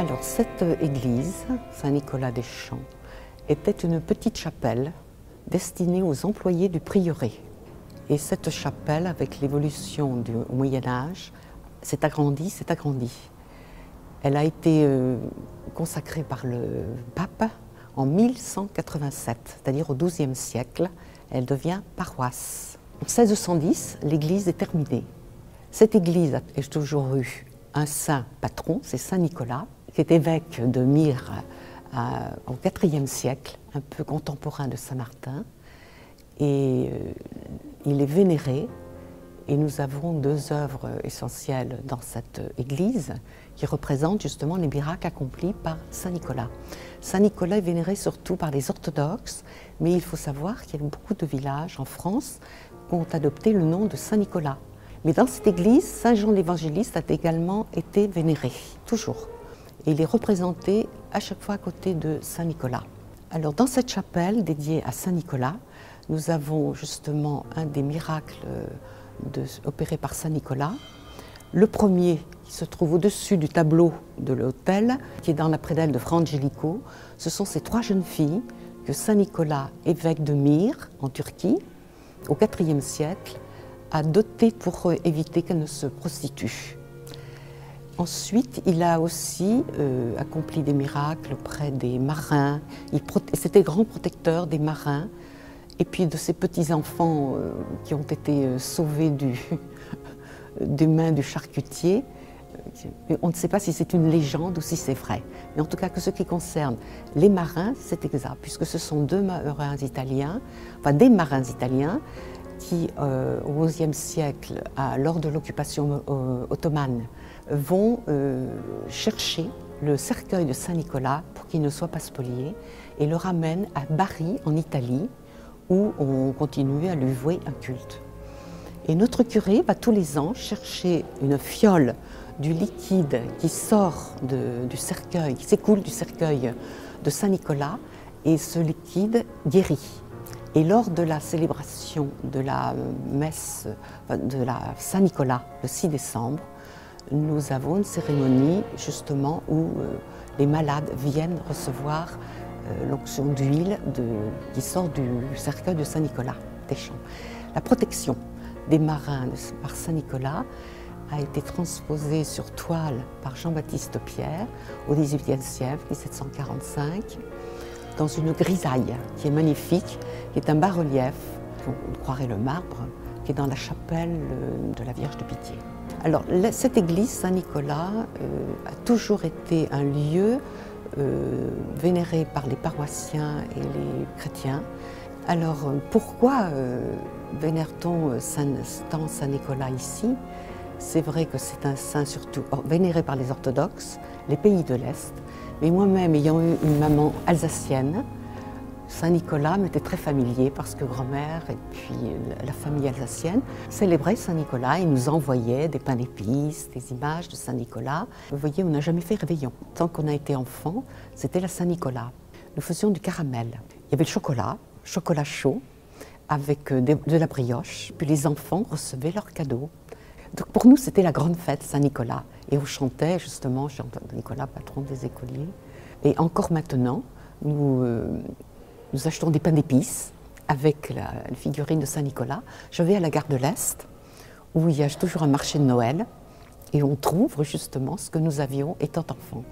Alors, cette église, Saint-Nicolas-des-Champs, était une petite chapelle destinée aux employés du prieuré. Et cette chapelle, avec l'évolution du Moyen-Âge, s'est agrandie, Elle a été consacrée par le pape en 1187, c'est-à-dire au XIIe siècle. Elle devient paroisse. En 1610, l'église est terminée. Cette église a toujours eu un saint patron, c'est Saint Nicolas, qui est évêque de Myre au IVe siècle, un peu contemporain de Saint Martin. Et il est vénéré. Et nous avons deux œuvres essentielles dans cette église qui représentent justement les miracles accomplis par Saint Nicolas. Saint Nicolas est vénéré surtout par les orthodoxes, mais il faut savoir qu'il y a beaucoup de villages en France qui ont adopté le nom de Saint Nicolas. Mais dans cette église, Saint Jean l'Évangéliste a également été vénéré, toujours. Et il est représenté à chaque fois à côté de Saint Nicolas. Alors dans cette chapelle dédiée à Saint Nicolas, nous avons justement un des miracles opéré par Saint Nicolas. Le premier, qui se trouve au-dessus du tableau de l'autel, qui est dans la prédelle de Fra Angelico, ce sont ces trois jeunes filles que Saint Nicolas, évêque de Myre, en Turquie, au IVe siècle, a dotées pour éviter qu'elles ne se prostituent. Ensuite, il a aussi accompli des miracles auprès des marins. C'était grand protecteur des marins et puis de ces petits-enfants qui ont été sauvés des mains du charcutier. On ne sait pas si c'est une légende ou si c'est vrai. Mais en tout cas, que ce qui concerne les marins, c'est exact, puisque ce sont des marins italiens qui, au XIe siècle, lors de l'occupation ottomane, vont chercher le cercueil de Saint Nicolas pour qu'il ne soit pas spolié et le ramènent à Bari, en Italie, où on continue à lui vouer un culte. Et notre curé va tous les ans chercher une fiole du liquide qui sort du cercueil, qui s'écoule du cercueil de Saint Nicolas, et ce liquide guérit. Et lors de la célébration de la messe de la Saint Nicolas, le 6 décembre, nous avons une cérémonie justement où les malades viennent recevoir l'onction d'huile qui sort du cercueil de Saint Nicolas des Champs. La protection des marins par Saint Nicolas a été transposée sur toile par Jean-Baptiste Pierre au XVIIIe siècle, 1745, dans une grisaille qui est magnifique, qui est un bas-relief, on croirait le marbre, qui est dans la chapelle de la Vierge de Pitié. Alors, cette église Saint-Nicolas a toujours été un lieu vénéré par les paroissiens et les chrétiens. Alors, pourquoi vénère-t-on tant Saint-Nicolas ici? C'est vrai que c'est un saint surtout vénéré par les orthodoxes, les pays de l'Est, mais moi-même ayant eu une maman alsacienne, Saint-Nicolas m'était très familier parce que grand-mère et puis la famille alsacienne célébraient Saint-Nicolas et nous envoyaient des pains d'épices, des images de Saint-Nicolas. Vous voyez, on n'a jamais fait réveillon. Tant qu'on a été enfant, c'était la Saint-Nicolas. Nous faisions du caramel. Il y avait le chocolat chaud, avec de la brioche. Puis les enfants recevaient leurs cadeaux. Donc pour nous, c'était la grande fête Saint-Nicolas. Et on chantait justement, Nicolas, patron des écoliers. Et encore maintenant, nous achetons des pains d'épices avec la figurine de Saint-Nicolas. Je vais à la gare de l'Est, où il y a toujours un marché de Noël, et on trouve justement ce que nous avions étant enfants.